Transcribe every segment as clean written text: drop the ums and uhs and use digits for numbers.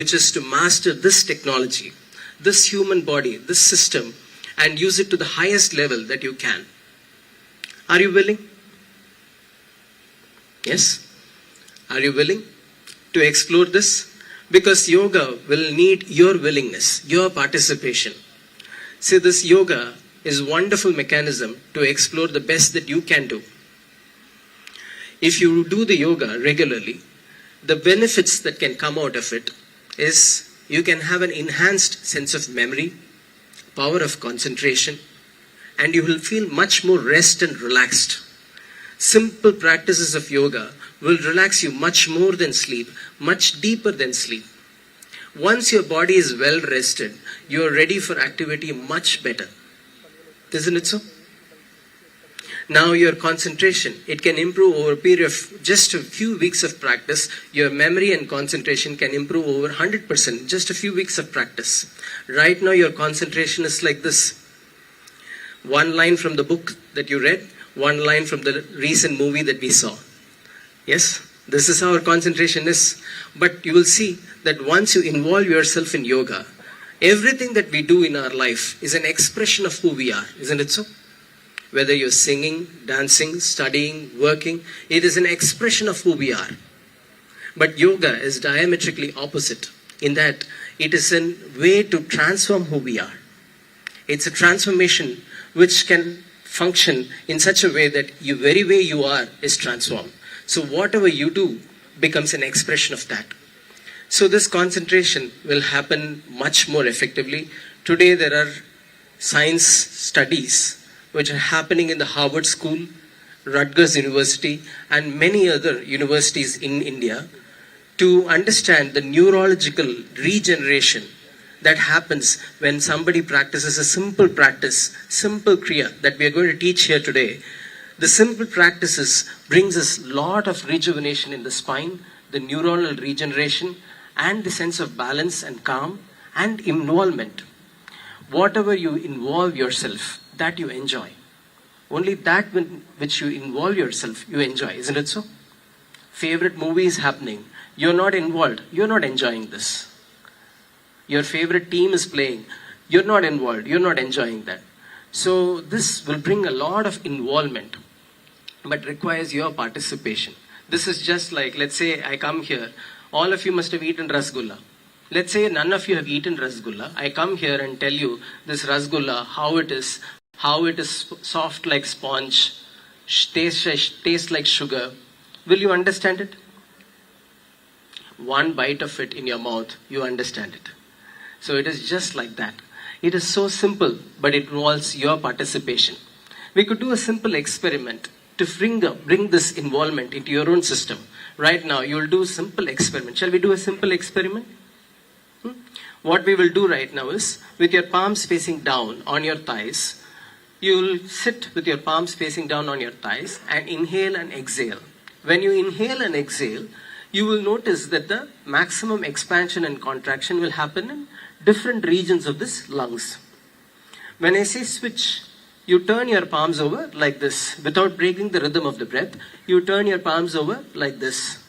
which is to master this technology, this human body, this system, and use it to the highest level that you can. Are you willing? Yes? Are you willing to explore this? Because yoga will need your willingness, your participation. See, this yoga is a wonderful mechanism to explore the best that you can do. If you do the yoga regularly, the benefits that can come out of it is you can have an enhanced sense of memory, power of concentration, and you will feel much more rest and relaxed. Simple practices of yoga will relax you much more than sleep, much deeper than sleep. Once your body is well rested, you are ready for activity much better. Isn't it so? Now your concentration, it can improve over a period of just a few weeks of practice. Your memory and concentration can improve over 100%, just a few weeks of practice. Right now your concentration is like this. One line from the book that you read, one line from the recent movie that we saw. Yes, this is how our concentration is. But you will see that once you involve yourself in yoga, everything that we do in our life is an expression of who we are. Isn't it so? Whether you're singing, dancing, studying, working, it is an expression of who we are. But yoga is diametrically opposite in that it is a way to transform who we are. It's a transformation which can function in such a way that the very way you are is transformed. So whatever you do becomes an expression of that. So this concentration will happen much more effectively. Today there are science studies which are happening in the Harvard School, Rutgers University, and many other universities in India to understand the neurological regeneration that happens when somebody practices a simple practice, simple kriya that we are going to teach here today. The simple practices brings us a lot of rejuvenation in the spine, the neuronal regeneration, and the sense of balance and calm and involvement. Whatever you involve yourself, that you enjoy. Only that which you involve yourself, you enjoy. Isn't it so? Favorite movie is happening. You're not involved. You're not enjoying this. Your favorite team is playing. You're not involved. You're not enjoying that. So this will bring a lot of involvement, but requires your participation. This is just like, let's say I come here. All of you must have eaten rasgulla. Let's say none of you have eaten rasgulla. I come here and tell you this rasgulla, how it is soft like sponge, tastes like sugar. Will you understand it? One bite of it in your mouth, you understand it. So it is just like that. It is so simple, but it involves your participation. We could do a simple experiment to bring this involvement into your own system. Right now, you will do a simple experiment. Shall we do a simple experiment? What we will do right now is, with your palms facing down on your thighs, you will sit with your palms facing down on your thighs and inhale and exhale. When you inhale and exhale, you will notice that the maximum expansion and contraction will happen in different regions of this lungs. When I say switch, you turn your palms over like this. Without breaking the rhythm of the breath, you turn your palms over like this.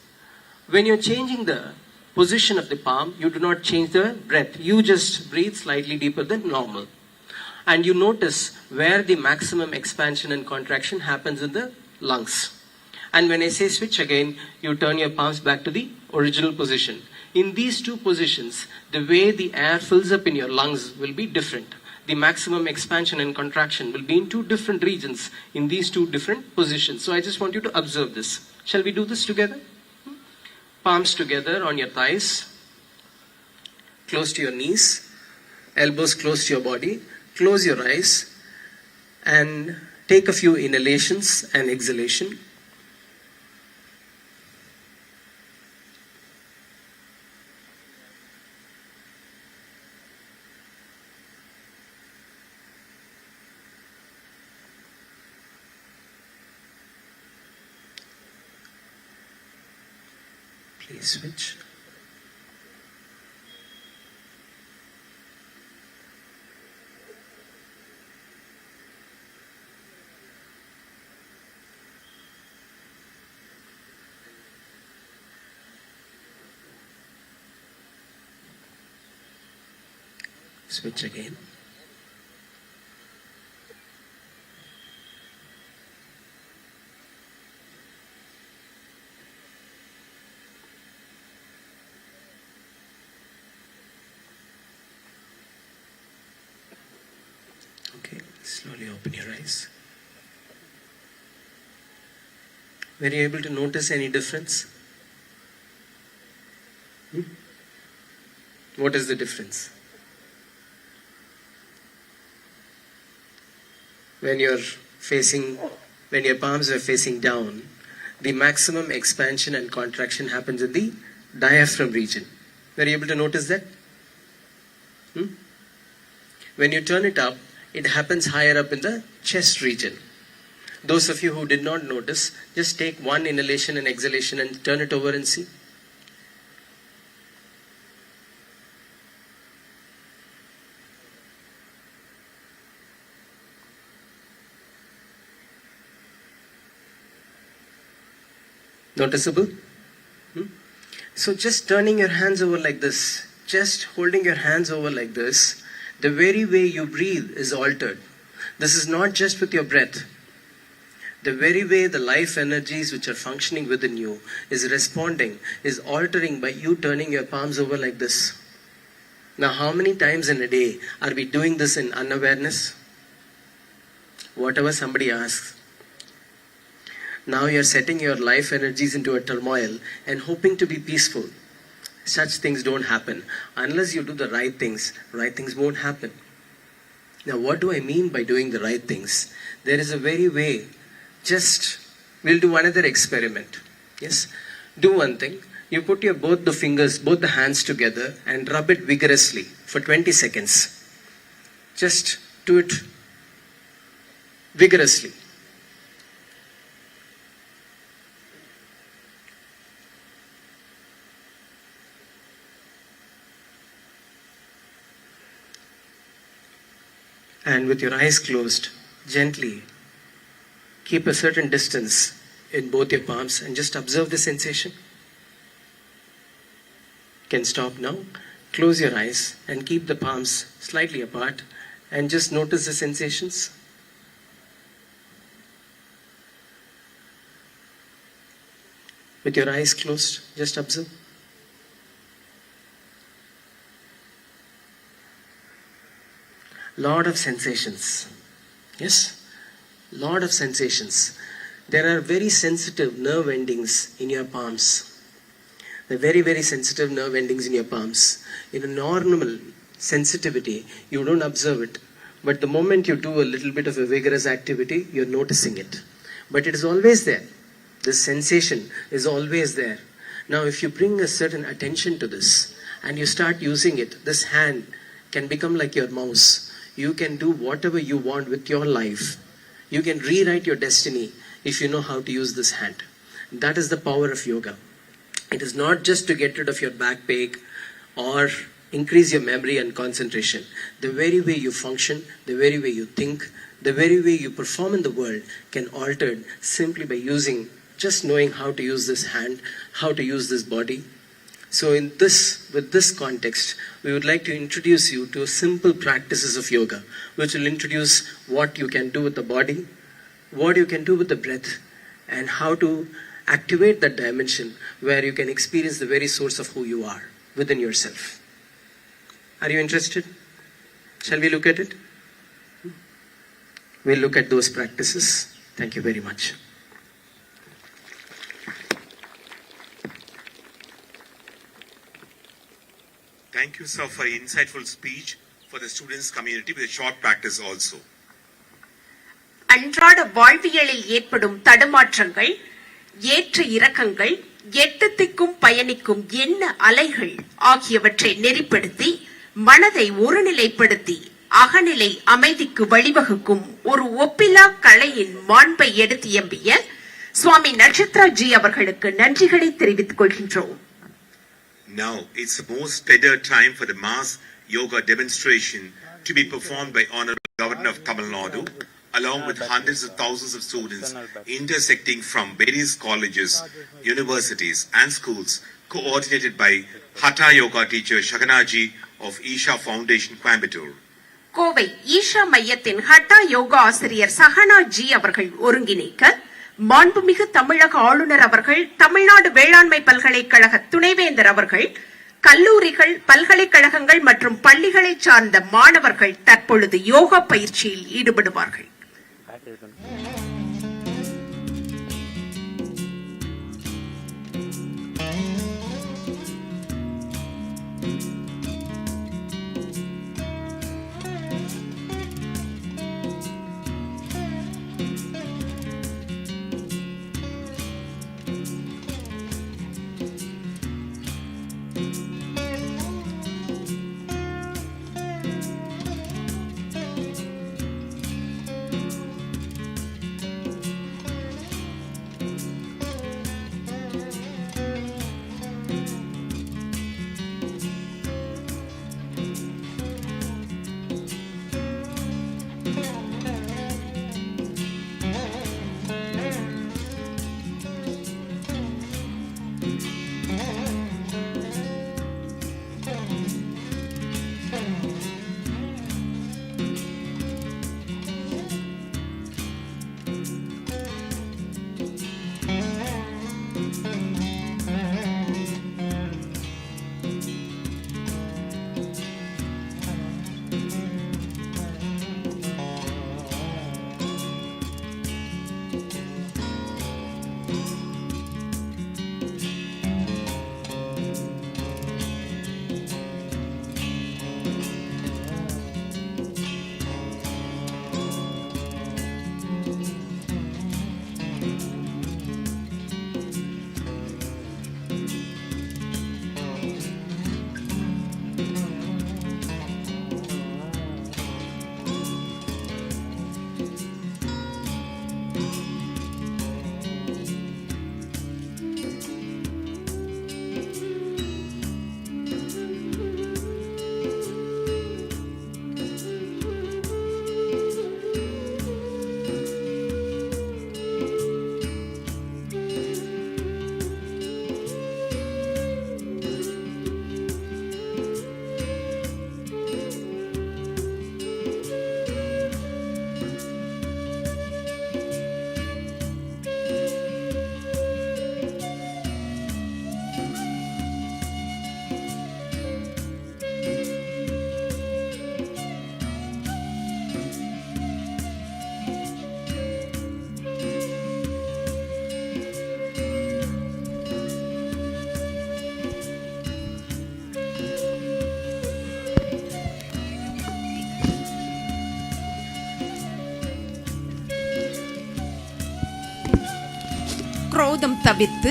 When you're changing the position of the palm, you do not change the breath. You just breathe slightly deeper than normal. And you notice where the maximum expansion and contraction happens in the lungs. And when I say switch again, you turn your palms back to the original position. In these two positions, the way the air fills up in your lungs will be different. The maximum expansion and contraction will be in two different regions in these two different positions. So I just want you to observe this. Shall we do this together? Palms together on your thighs, close to your knees, elbows close to your body. Close your eyes and take a few inhalations and exhalation. Please switch. Switch again. Okay, slowly open your eyes. Were you able to notice any difference? What is the difference? When your palms are facing down, the maximum expansion and contraction happens in the diaphragm region. Were you able to notice that? When you turn it up, it happens higher up in the chest region. Those of you who did not notice, just take one inhalation and exhalation and turn it over and see. Noticeable? So just turning your hands over like this, just holding your hands over like this, the very way you breathe is altered. This is not just with your breath. The very way the life energies which are functioning within you is responding, is altering by you turning your palms over like this. Now, how many times in a day are we doing this in unawareness? Whatever somebody asks. Now you're setting your life energies into a turmoil and hoping to be peaceful. Such things don't happen. Unless you do the right things won't happen. Now, what do I mean by doing the right things? There is a very way. We'll do another experiment. Yes? Do one thing. You put your both the hands together and rub it vigorously for 20 seconds. Just do it vigorously. And with your eyes closed, gently keep a certain distance in both your palms and just observe the sensation. You can stop now. Close your eyes and keep the palms slightly apart and just notice the sensations. With your eyes closed, just observe. Lot of sensations. Yes? Lot of sensations. There are very sensitive nerve endings in your palms. The very, very sensitive nerve endings in your palms. In a normal sensitivity, you don't observe it. But the moment you do a little bit of a vigorous activity, you're noticing it. But it is always there. This sensation is always there. Now, if you bring a certain attention to this and you start using it, this hand can become like your mouse. You can do whatever you want with your life. You can rewrite your destiny if you know how to use this hand. That is the power of yoga. It is not just to get rid of your back pain or increase your memory and concentration. The very way you function, the very way you think, the very way you perform in the world can alter simply by just knowing how to use this hand, how to use this body. So with this context, we would like to introduce you to simple practices of yoga, which will introduce what you can do with the body, what you can do with the breath, and how to activate that dimension where you can experience the very source of who you are within yourself. Are you interested? Shall we look at it? We'll look at those practices. Thank you very much. Thank you, sir, for an insightful speech for the students community with a short practice also. அன்றாட வாழ்வியலில் ஏற்படும் தடுமாற்றங்கள், ஏற்ற இறக்கங்கள், எட்டு திக்கும் பயணிக்கும் எண்ண அலைகள் ஆகியவற்றை நெறிப்படுத்தி மனதை ஒருநிலைப்படுத்தி அகநிலை அமைதிக்கு வழிவகுக்கும் ஒரு ஒப்பிலா கலையின் மாண்பை எடுத்து எம்பிய சுவாமி நட்சத்ராஜி அவர்களுக்கு நன்றிகளை தெரிவித்துக் கொள்கின்றோம். Now, it's the most tender time for the mass yoga demonstration to be performed by Honorable Governor of Tamil Nadu, along with hundreds of thousands of students intersecting from various colleges, universities and schools, coordinated by Hatha Yoga teacher Shaganaji of Isha Foundation, Coimbatore. Kovai Isha மையத்தின் Hatta yoga ஆசிரியர் Sahana G அவர்கள் ஒருங்கிணைக்க மாண்புமிகு தமிழக ஆளுநர் அவர்கள், தமிழ்நாடு வேளாண்மை பல்கலைக்கழக துணைவேந்தர் அவர்கள், கல்லூரிகள், பல்கலைக்கழகங்கள் மற்றும் பள்ளிகளை சார்ந்த மாணவர்கள் தற்பொழுது யோகா பயிற்சியில் ஈடுபடுவார்கள். குரோதம் தவிர்த்து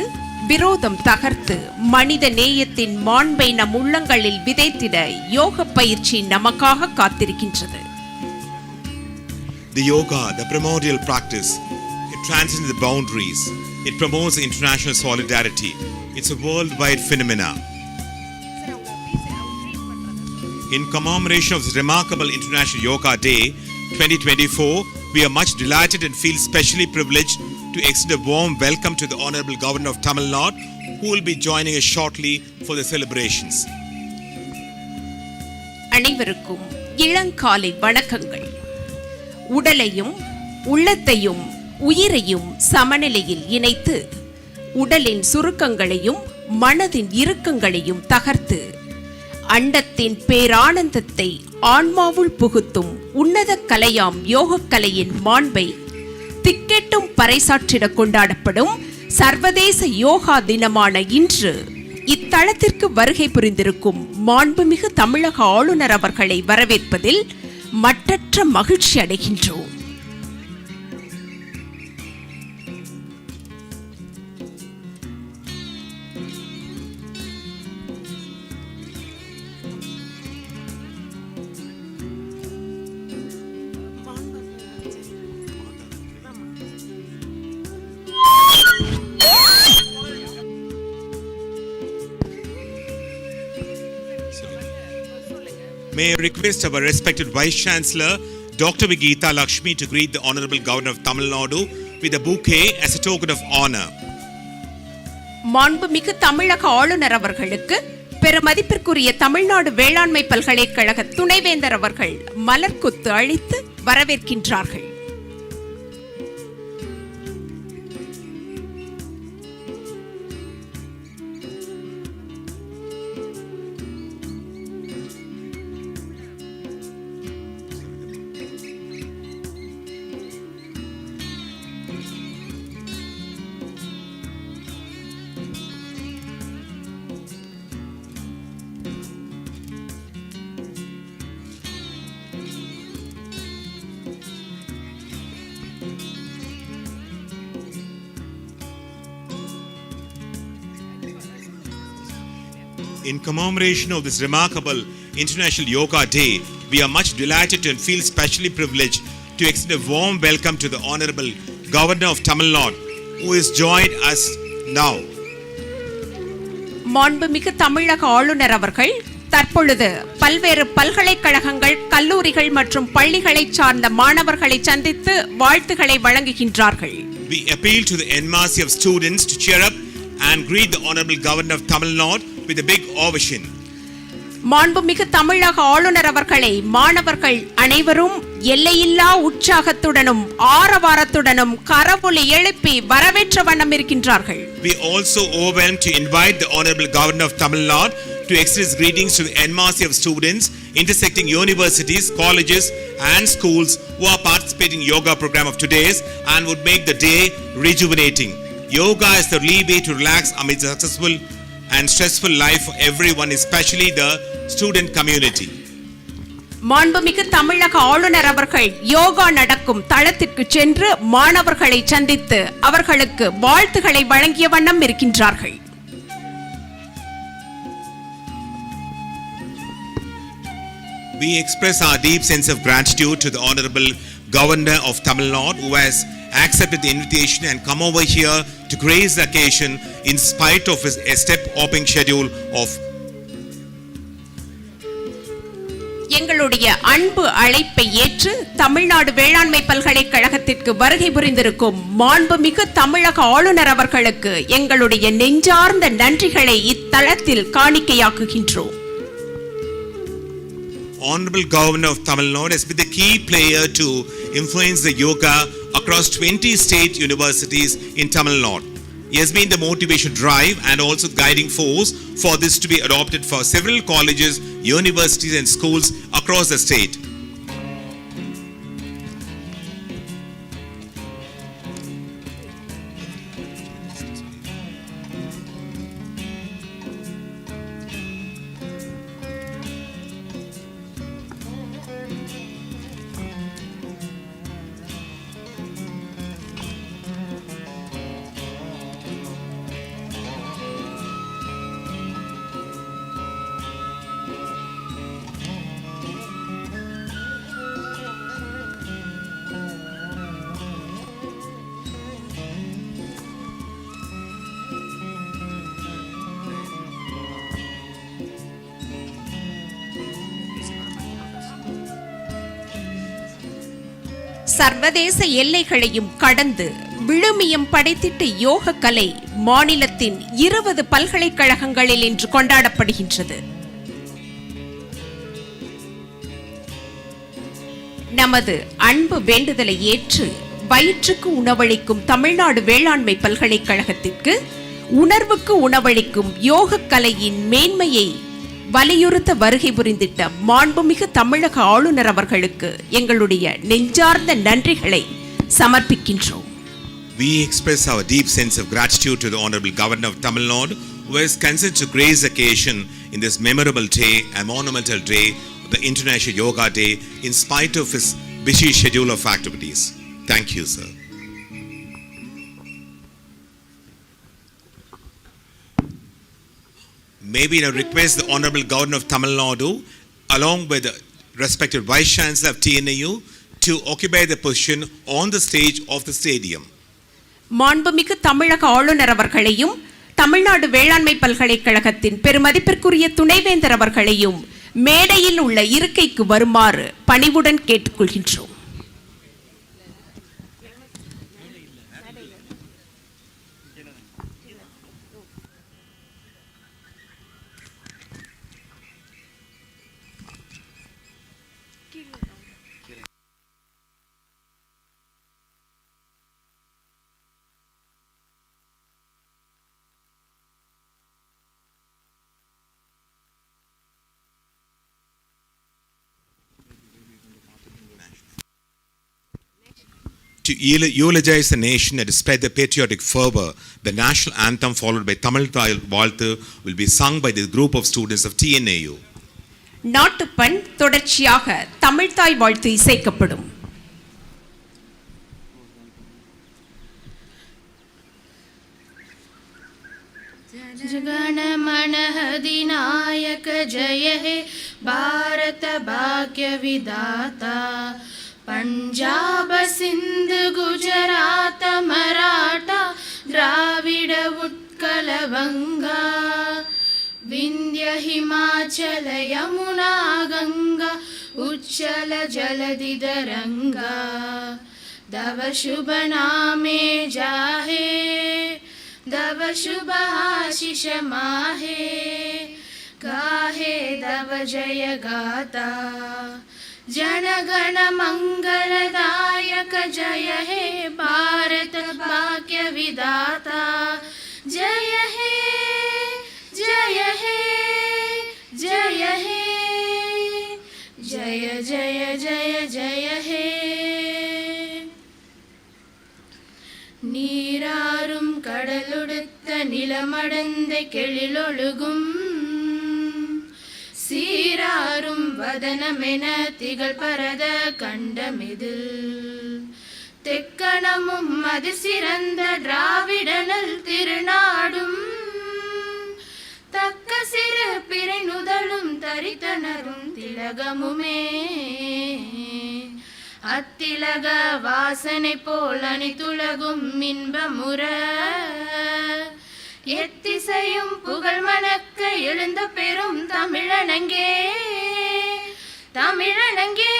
விரோதம் தகர்த்து மனித நேயத்தின் மாண்பை நம் உள்ளங்களில் விதைத்திட யோக பயிற்சி நமக்காக காத்திருக்கின்றது. The yoga, the primordial practice, it transcends the boundaries. It promotes international solidarity. It's a worldwide phenomena. In commemoration of this remarkable International Yoga Day 2024, we are much delighted and feel specially privileged to extend a warm welcome to the Honorable Governor of Tamil Nadu, who will be joining us shortly for the celebrations. அனைவருக்கும் இளங்காலை வணக்கங்கள். உடலையும் உள்ளத்தையும் உயிரையும் சமநிலையில் இணைத்து உடலின் சுருக்கங்களையும் மனதின் இறுக்கங்களையும் தகர்த்து அண்டத்தின் பேரானந்தத்தை ஆன்மாவுள் புகுத்தும் உன்னத கலையாம் யோகக்கலையின் மாண்பை திக்கெட்டும் பறைசாற்றிட கொண்டாடப்படும் சர்வதேச யோகா தினமான இன்று இத்தலத்திற்கு வருகை புரிந்திருக்கும் மாண்புமிகு தமிழக ஆளுநர் அவர்களை வரவேற்பதில் மட்டற்ற மகிழ்ச்சி அடைகின்றோம். May I request our respected Vice Chancellor, Dr. Geeta Lakshmi, to greet the Honorable Governor of Tamil Nadu with a bouquet as a token of honor. மாண்புமிகு தமிழக ஆளுநர் அவர்களுக்கு பெருமதிப்பிற்குரிய தமிழ்நாடு வேளாண்மை பல்கலைக்கழக துணைவேந்தர் அவர்கள் மலர்கொத்து அளித்து வரவேற்கின்றார்கள். In commemoration of this remarkable International Yoga Day, we are much delighted and feel specially privileged to extend a warm welcome to the Honorable Governor of Tamil Nadu, who is joined us now. மாண்புமிகு தமிழக ஆளுநர் அவர்கள் தற்பொழுது பல்வேறு பல்கலைக்கழகங்கள், கல்லூரிகள் மற்றும் பள்ளிகளை சார்ந்த மாணவர்களை சந்தித்து வாழ்த்துக்களை வழங்குகின்றார்கள். We appeal to the en masse of students to cheer up and greet the Honorable Governor of Tamil Nadu with a big ovation. மாண்புமிகு தமிழக ஆளுநர் அவர்களை மாணவர்கள் அனைவரும் எல்லையில்லா உற்சாகத்துடனும் ஆரவாரத்துடனும் கரவொலி எழுப்பி வரவேற்ற வண்ணம் இருக்கின்றார்கள். We also overwhelmed to invite the Honorable Governor of Tamil Nadu to extend his greetings to the en masse of students intersecting universities, colleges and schools who are participating in yoga program of today's and would make the day rejuvenating. Yoga is the only way to relax amidst successful and stressful life for everyone, especially the student community. மாண்புமிகு தமிழக ஆளுநர் அவர்கள் யோகா நடக்கும் தளத்திற்கு சென்று மாணவர்களை சந்தித்து அவர்களுக்கு வாழ்த்துக்களை வழங்கிய வண்ணம் இருக்கின்றார்கள். We express our deep sense of gratitude to the Honorable Governor of Tamil Nadu, who has accepted the invitation and come over here to grace the occasion in spite of his step-hopping schedule of. எங்களுடைய அன்பு அழைப்பை ஏற்று தமிழ்நாடு வேளாண்மை பல்கலைக்கழகத்திற்கு வருகை புரிந்திருக்கும் மாண்புமிகு தமிழக ஆளுநர் அவர்களுக்கு எங்களுடைய நெஞ்சார்ந்த நன்றிகளை இத்தளத்தில் காணிக்கையாக்குகின்றோம். Honorable Governor of Tamil Nadu has been the key player to influence the yoga across 20 state universities in Tamil Nadu. He has been the motivation drive and also guiding force for this to be adopted for several colleges, universities and schools across the state. சர்வதேச எல்லைகளையும் கடந்து விழுமியம் படைத்திட்ட யோக கலை மாநிலத்தின் 20 பல்கலைக்கழகங்களில் இன்று கொண்டாடப்படுகின்றது. நமது அன்பு வேண்டுதலை ஏற்று வயிற்றுக்கு உணவளிக்கும் தமிழ்நாடு வேளாண்மை பல்கலைக்கழகத்திற்கு உணர்வுக்கு உணவளிக்கும் யோக கலையின் மேன்மையை வலியுறுத்த வருகை புரிந்திட்ட மாண்புமிகு தமிழக ஆளுநர் அவர்களுக்கு எங்களுடைய நெஞ்சார்ந்த நன்றிகளை சமர்ப்பிக்கின்றோம். We express our deep sense of gratitude to the Honorable Governor of Tamil Nadu, who has consented to grace the occasion in this memorable day and monumental day, the International Yoga Day, in spite of his busy schedule of activities. Thank you, sir. Maybe I request the Honorable Governor of Tamil Nadu, along with the respected Vice Chancellor of TNAU, to occupy the position on the stage of the stadium. மாண்புமிகு தமிழக ஆளுநர் அவர்களையும் தமிழ்நாடு வேளாண்மை பல்கலைக்கழகத்தின் பெருமதிப்பிற்குரிய துணைவேந்தர் அவர்களையும் மேடையில் உள்ள இருக்கைக்கு வருமாறு பணிவுடன் கேட்டுக்கொள்கின்றோம். To eulogize the nation and display the patriotic fervor, the national anthem followed by Tamil Thai Valthu will be sung by this group of students of TNAU. நாட்டுப்பண் தொடர்ச்சியாக தமிழ்தாய் வாழ்த்து இசைக்கப்படும். जनगणमन अधिनायक जय हे भारत भाग्य विधाता पंजाब सिंध गुजरात मराठा द्राविड उत्कल गंगा विंध्य हिमाचल यमुना गंगा उच्चल जलधि तरंगा तव शुभ नामे जाहे दव शुभ आशीष माहे गाहे दव जय गाता जनगण मंगलदायक जय हे भारत भाग्य विधाता जय हे जय हे जय हे जय जय जय जय हे நீராறும் கடலுடுத்த நிலமடந்த கெழிலொழுகும் சீராறும் வதனமென திகழ் பரத கண்டமிதில் தெக்கணமும் அது சிறந்த திராவிடனல் திருநாடும் தக்க சிறு பிறை நுதலும் தரித்தனரும் திலகமுமே அத்திலக வாசனை போல் அணித்துலகும் இன்பமுற எத்திசையும் புகழ் மணக்க எழுந்த பெரும் தமிழனங்கே தமிழனங்கே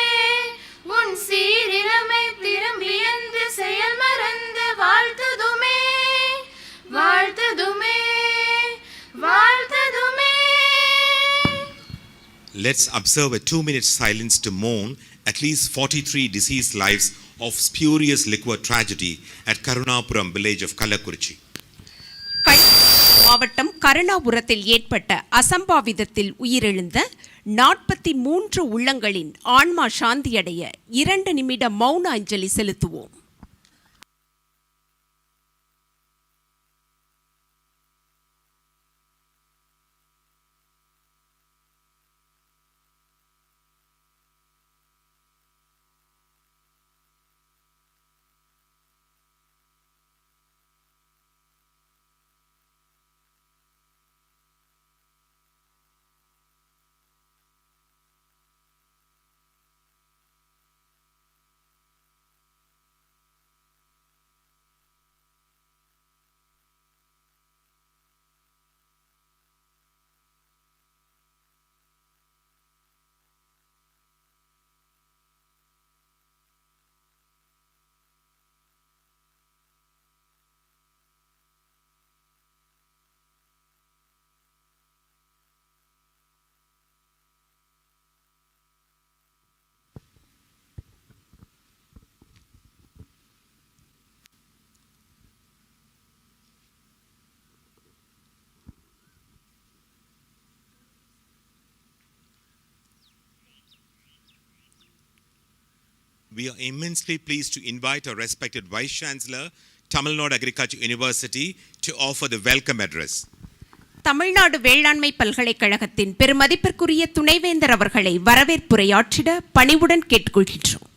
உன் சீரிழமை திரும்பியந்து செயல் மறந்து வாழ்த்துதுமே வாழ்த்துதுமே வாழ்த்துதுமே. Let's observe a 2-minute silence to mourn at least 43 deceased lives of spurious liquor tragedy at Karunapuram village of Kallakurichi. மாவட்டம் கருணாபுரத்தில் ஏற்பட்ட அசம்பாவிதத்தில் உயிரிழந்த 43 உள்ளங்களின் ஆன்மா சாந்தியடைய 2 நிமிட மௌன அஞ்சலி செலுத்துவோம். We are immensely pleased to invite our respected Vice Chancellor, Tamil Nadu Agriculture University, to offer the welcome address. Tamil Nadu வேளாண்மை பல்கலைக்கழகத்தின் பெருமதிப்பிற்குரிய துணைவேந்தர் அவர்களை வரவேற்புரையாற்றிட பணிவுடன் கேட்டுக்கொள்கின்றோம்.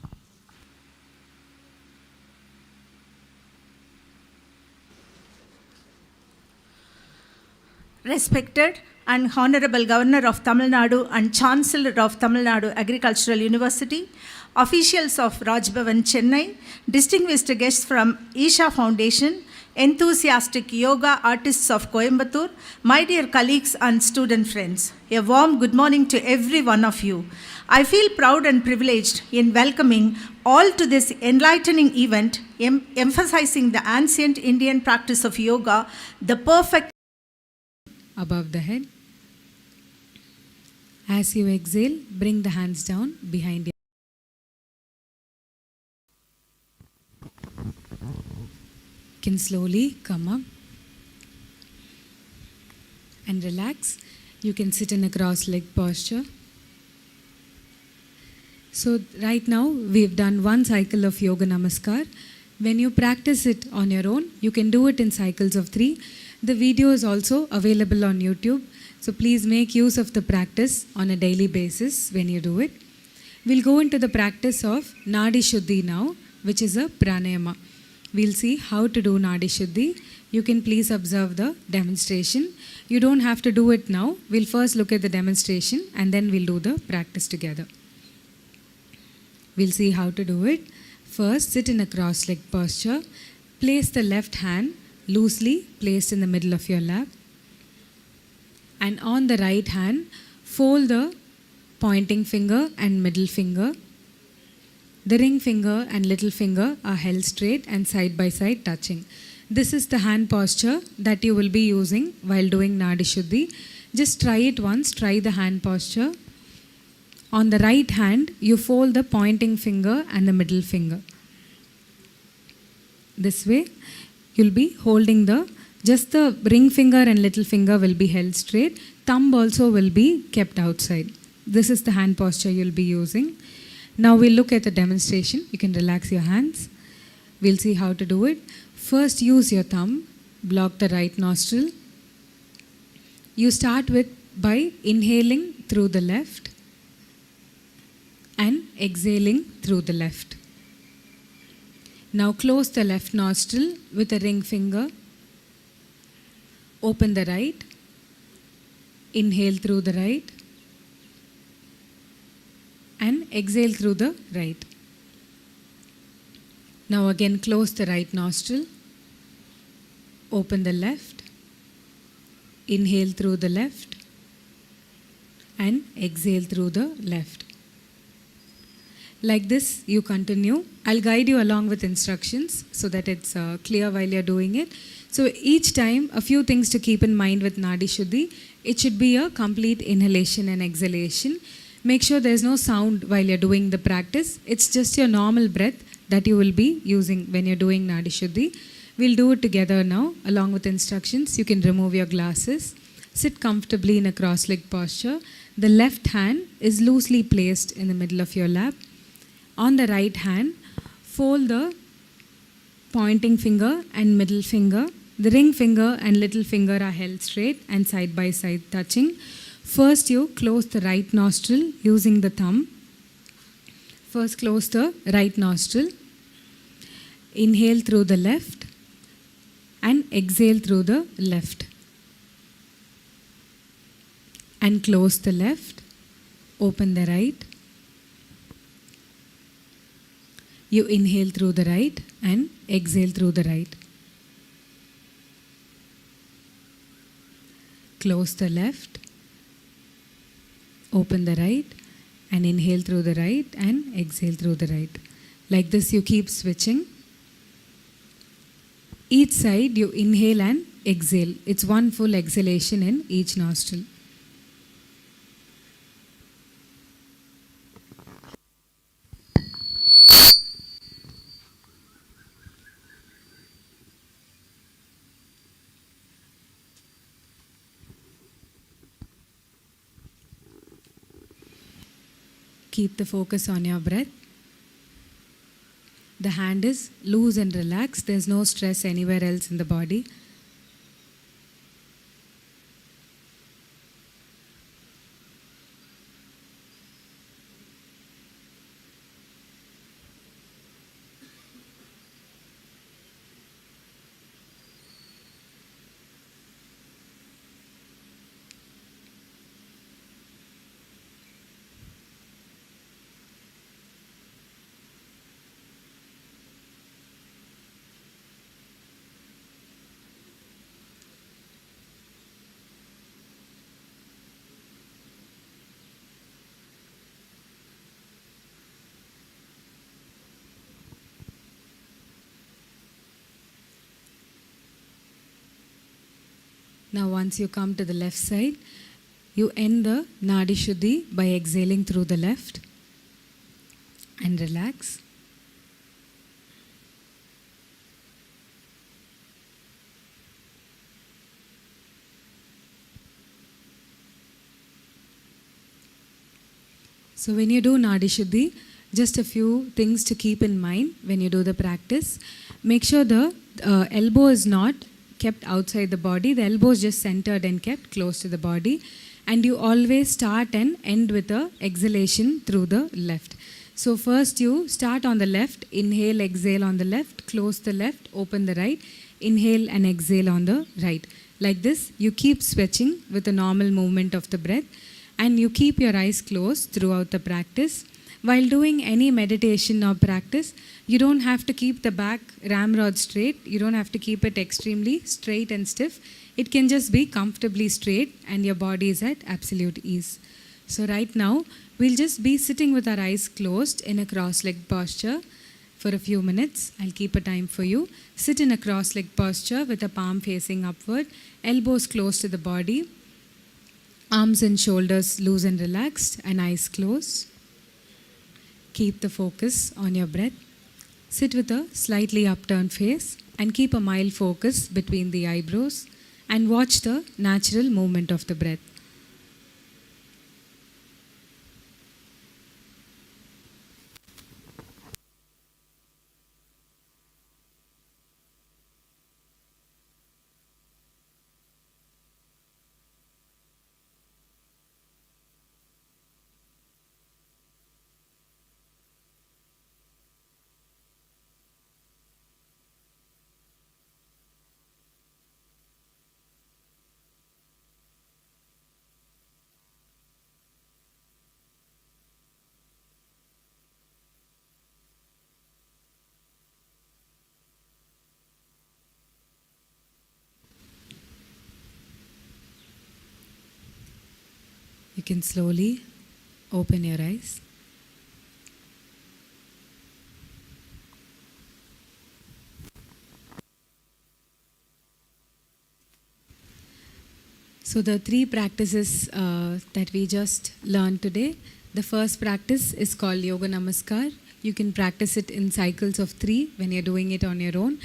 Respected and Honorable Governor of Tamil Nadu and Chancellor of Tamil Nadu Agricultural University, officials of Raj Bhavan, Chennai, distinguished guests from Isha Foundation, enthusiastic yoga artists of Coimbatore, my dear colleagues and student friends, a warm good morning to every one of you. I feel proud and privileged in welcoming all to this enlightening event, emphasizing the ancient Indian practice of yoga, the perfect above the head. As you exhale, bring the hands down behind you. can slowly come up and relax. You can sit in a cross-legged posture. So right now we've done one cycle of Yoga Namaskar. When you practice it on your own, you can do it in cycles of 3. The video is also available on YouTube. So please make use of the practice on a daily basis when you do it. We'll go into the practice of Nadi Shuddhi now, which is a pranayama. We'll see how to do Nadi Shuddhi. You can please observe the demonstration. You don't have to do it now. We'll first look at the demonstration and then we'll do the practice together. We'll see how to do it. First, sit in a cross-legged posture. Place the left hand loosely placed in the middle of your lap. And on the right hand, fold the pointing finger and middle finger. The ring finger and little finger are held straight and side by side touching. This is the hand posture that you will be using while doing Nadi Shuddhi. Just try it once, try the hand posture. On the right hand, you fold the pointing finger and the middle finger. This way, you'll be holding just the ring finger and little finger will be held straight. Thumb also will be kept outside. This is the hand posture you'll be using. Now we'll look at the demonstration. You can relax your hands. We'll see how to do it. First, use your thumb. Block the right nostril. You start by inhaling through the left and exhaling through the left. Now close the left nostril with a ring finger. Open the right. Inhale through the right and exhale through the right. Now again close the right nostril. Open the left. Inhale through the left and exhale through the left. Like this, you continue. I'll guide you along with instructions so that it's clear while you're doing it. So each time, a few things to keep in mind with Nadi Shuddhi. It should be a complete inhalation and exhalation. Make sure there's no sound while you're doing the practice. It's just your normal breath that you will be using when you're doing Nadi Shuddhi. We'll do it together now along with instructions. You can remove your glasses. Sit comfortably in a cross-legged posture. The left hand is loosely placed in the middle of your lap. On the right hand, fold the pointing finger and middle finger. The ring finger and little finger are held straight and side by side touching. First, you close the right nostril using the thumb. First, close the right nostril. Inhale through the left and exhale through the left. And close the left. Open the right. You inhale through the right and exhale through the right. Close the left. Open the right and inhale through the right and exhale through the right. Like this, you keep switching. Each side you inhale and exhale. It's one full exhalation in each nostril. Keep the focus on your breath. The hand is loose and relaxed. There's no stress anywhere else in the body. Now once you come to the left side, you end the Nadi Shuddhi by exhaling through the left and relax. So when you do Nadi Shuddhi, just a few things to keep in mind when you do the practice. Make sure the elbow is not kept outside the body. The elbow is just centered and kept close to the body. And you always start and end with a exhalation through the left. So first you start on the left, inhale, exhale on the left, close the left, open the right, inhale and exhale on the right. Like this, you keep switching with a normal movement of the breath, and you keep your eyes closed throughout the practice. While doing any meditation or practice, you don't have to keep the back ramrod straight. You don't have to keep it extremely straight and stiff. It can just be comfortably straight and your body is at absolute ease. So right now, we'll just be sitting with our eyes closed in a cross-legged posture for a few minutes. I'll keep a time for you. Sit in a cross-legged posture with a palm facing upward, elbows close to the body, arms and shoulders loose and relaxed, and eyes closed. Keep the focus on your breath. Sit with a slightly upturned face and keep a mild focus between the eyebrows and watch the natural movement of the breath. You can slowly open your eyes. So the three practices that we just learned today, the first practice is called Yoga Namaskar. You can practice it in cycles of 3 when you're doing it on your own.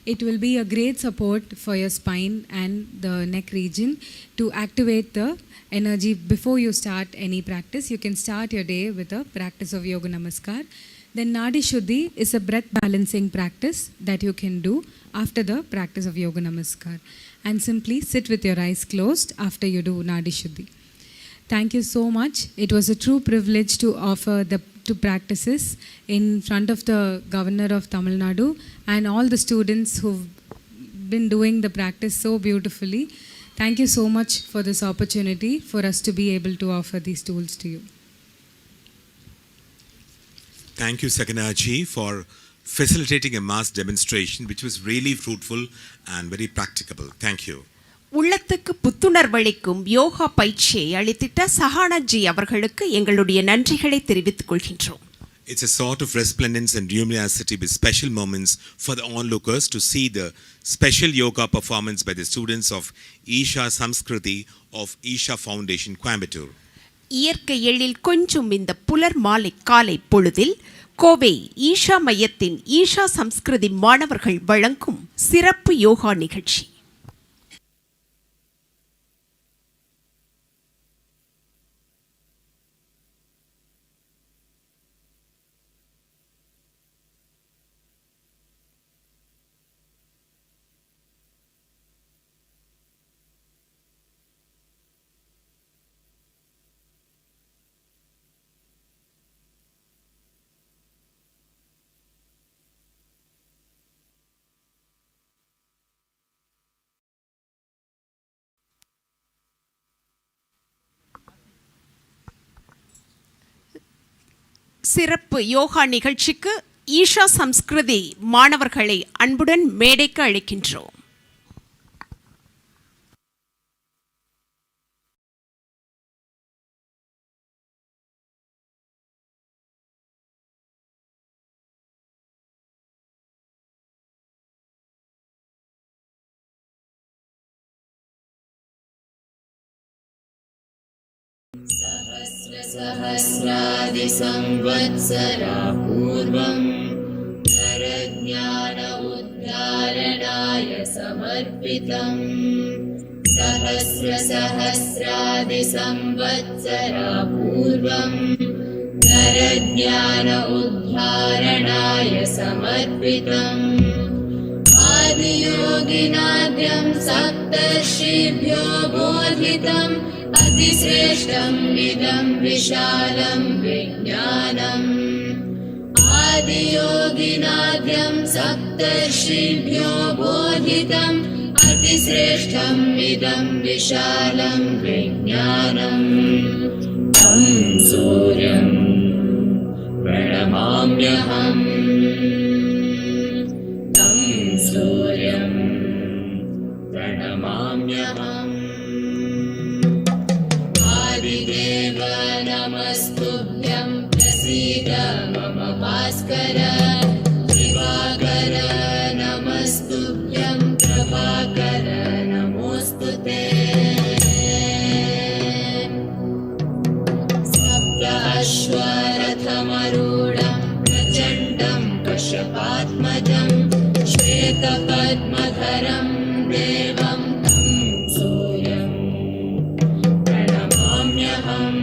It will be a great support for your spine and the neck region to activate the energy before you start any practice. You can start your day with a practice of Yoga Namaskar. Then Nadi Shuddhi is a breath balancing practice that you can do after the practice of Yoga Namaskar. And simply sit with your eyes closed after you do Nadi Shuddhi. Thank you so much. It was a true privilege to offer the two practices in front of the Governor of Tamil Nadu and all the students who've been doing the practice so beautifully. Thank you so much for this opportunity for us to be able to offer these tools to you. Thank you, Sakinaji, for facilitating a mass demonstration which was really fruitful and very practicable. Thank you. உள்ளத்துக்கு புத்துணர்வளிக்கும் யோகா பயிற்சியை அளித்திட்ட சஹானாஜி அவர்களுக்கு எங்களுடைய நன்றிகளை தெரிவித்துக் கொள்கின்றோம். It's a sort of resplendence and luminosity with special moments for the onlookers to see the special yoga performance by the students of Isha Samskriti of Isha Foundation, Coimbatore. இயற்கை எழில் கொஞ்சம் இந்த புலர் மாலை காலை பொழுதில் கோவை ஈஷா மையத்தின் ஈஷா சம்ஸ்கிருதி மாணவர்கள் வழங்கும் சிறப்பு யோகா நிகழ்ச்சி. சிறப்பு யோகா நிகழ்ச்சிக்கு ஈஷா சம்ஸ்கிருதி மாணவர்களை அன்புடன் மேடைக்கு அழைக்கின்றோம். सहस्रादिसंवत्सरा पूर्वं नरज्ञान उद्धारणाय समर्पितम् सहस्रादिसंवत्सरा पूर्वं परज्ञान उद्धारणाय समर्पितम् आदियोगिनाद्यं सप्तर्षिभ्यो बोधितम् अतिश्रेष्ठम् इदं विशालं विज्ञानम् आदियोगिनाद्यं सप्तर्षिभ्यो बोधितम् अतिश्रेष्ठम् इदं विशालं विज्ञानम् तं सूर्यं प्रणमाम्यहम् तं सूर्यं प्रणमाम्यहम् आदिदेव नमस्तुभ्यं प्रसीद मम भास्कर दिवाकर नमस्तुभ्यं प्रभाकर नमोऽस्तु ते सप्त अश्वरथमरूढं प्रचण्डं कश्यपात्मजं श्वेतपद्मधरं देवं तं सूर्यं प्रणमाम्यहम्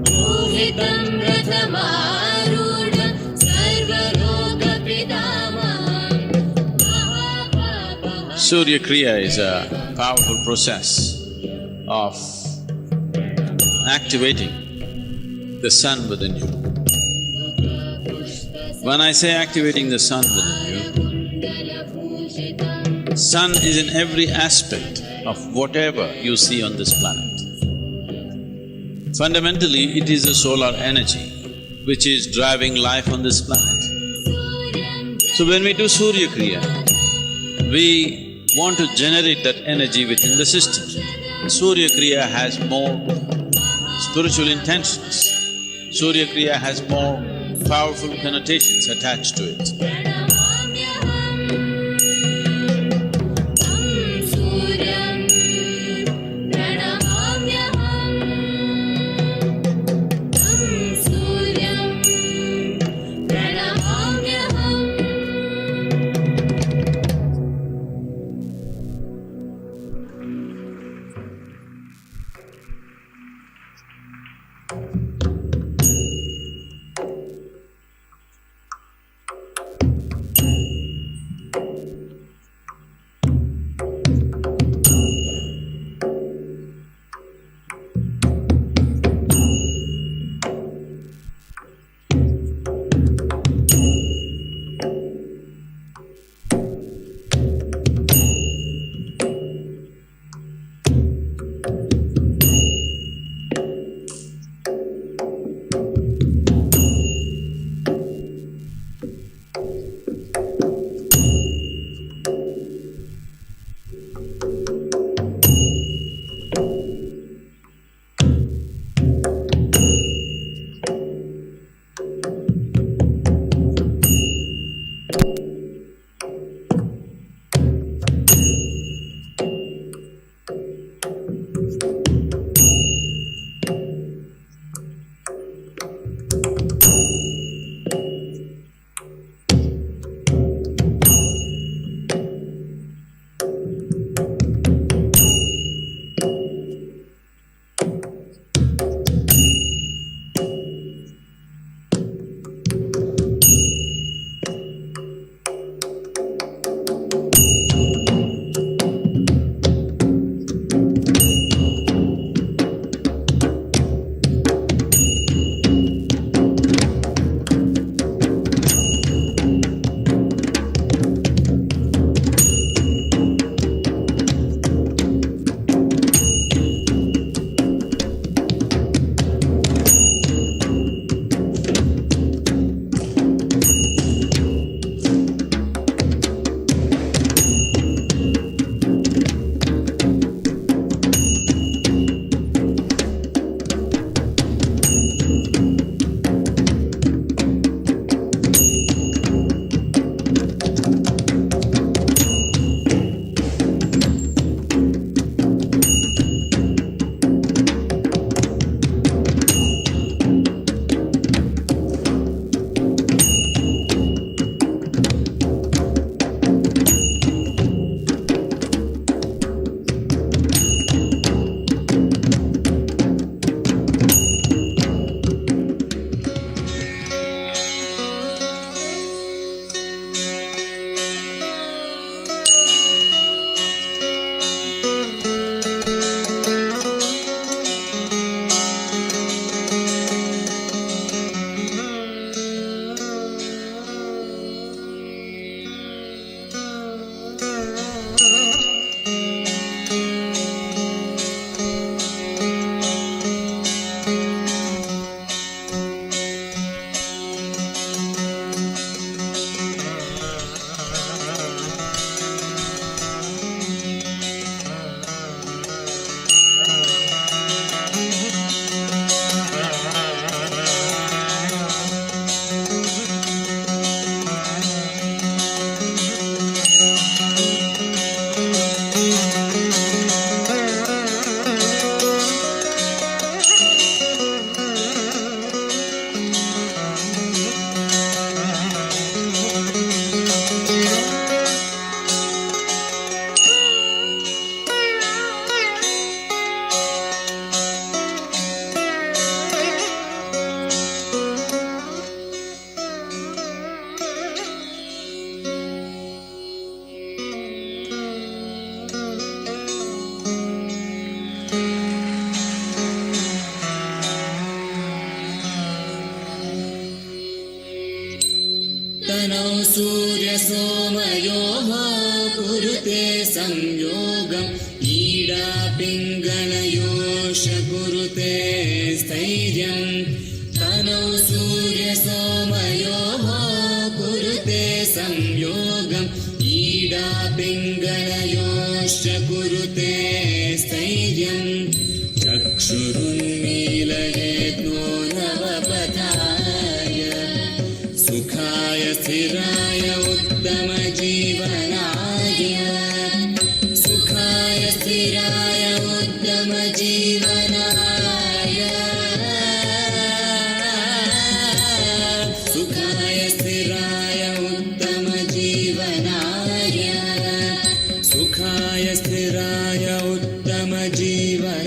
रोहितं रथमारूढं सर्वलोकपितामहं महापापहं Surya Kriya is a powerful process of activating the sun within you. When I say activating the sun within you, sun is in every aspect of whatever you see on this planet. Fundamentally, it is the solar energy which is driving life on this planet. So when we do Surya Kriya, we want to generate that energy within the system. Surya Kriya has more spiritual intentions. Surya Kriya has more powerful connotations attached to it. तनौ सूर्यसोमयोः कुरुते संयोगम् ईडा पिङ्गलयोश्च कुरुते स्थैर्यम् तनौ सूर्यसोमयोः कुरुते संयोगम् ईडा पिङ्गलयोश्च कुरुते स्थैर्यम् चक्षुरुन्मीलयेत्नो नवपथाय सुखाय स्थिराय उत्तमजीवनाय सुखाय स्थिराय उत्तमजीवनाय सुखाय स्थिराय उत्तमजीवनाय सुखाय स्थिराय उत्तमजीवनाय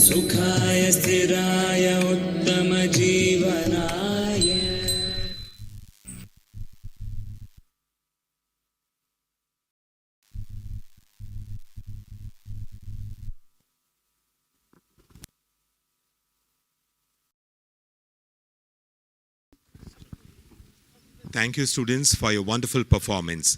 सुखाय स्थिराय उत्तमजीवनाय Thank you, students, for your wonderful performance.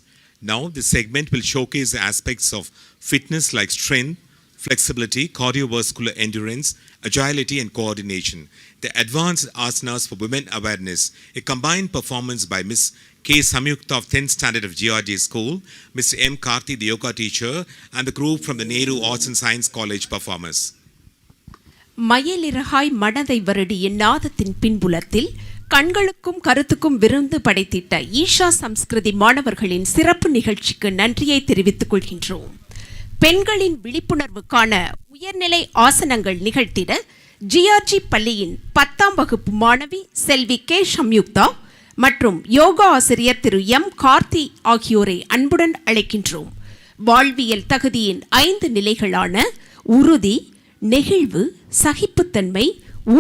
Now, this segment will showcase the aspects of fitness like strength, flexibility, cardiovascular endurance, agility, and coordination. The Advanced Asanas for Women Awareness, a combined performance by Ms. K. Samyukta of 10th Standard of GRJ School, Mr. M. Karthi, the yoga teacher, and the group from the Nadu Arts and Science College performers. மயலிறகாய் மனதை வருடிய நாதத்தின் பின்புலத்தில் கண்களுக்கும் கருத்துக்கும் விருந்து படைத்திட்ட ஈஷா சம்ஸ்கிருதி மாணவர்களின் சிறப்பு நிகழ்ச்சிக்கு நன்றியை தெரிவித்துக் கொள்கின்றோம். பெண்களின் விழிப்புணர்வுக்கான உயர்நிலை ஆசனங்கள் நிகழ்த்திட ஜிஆர்ஜி பள்ளியின் 10ஆம் வகுப்பு மாணவி செல்வி கே சம்யுக்தா மற்றும் யோகா ஆசிரியர் திரு எம் கார்த்தி ஆகியோரை அன்புடன் அழைக்கின்றோம். வாழ்வியல் தகுதியின் 5 நிலைகளான உறுதி, நெகிழ்வு, சகிப்புத்தன்மை,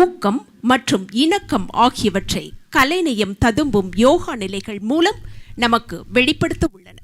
ஊக்கம் மற்றும் இணக்கம் ஆகியவற்றை கலைநயம் ததும்பும் யோகா நிலைகள் மூலம் நமக்கு வெளிப்படுத்த உள்ளன.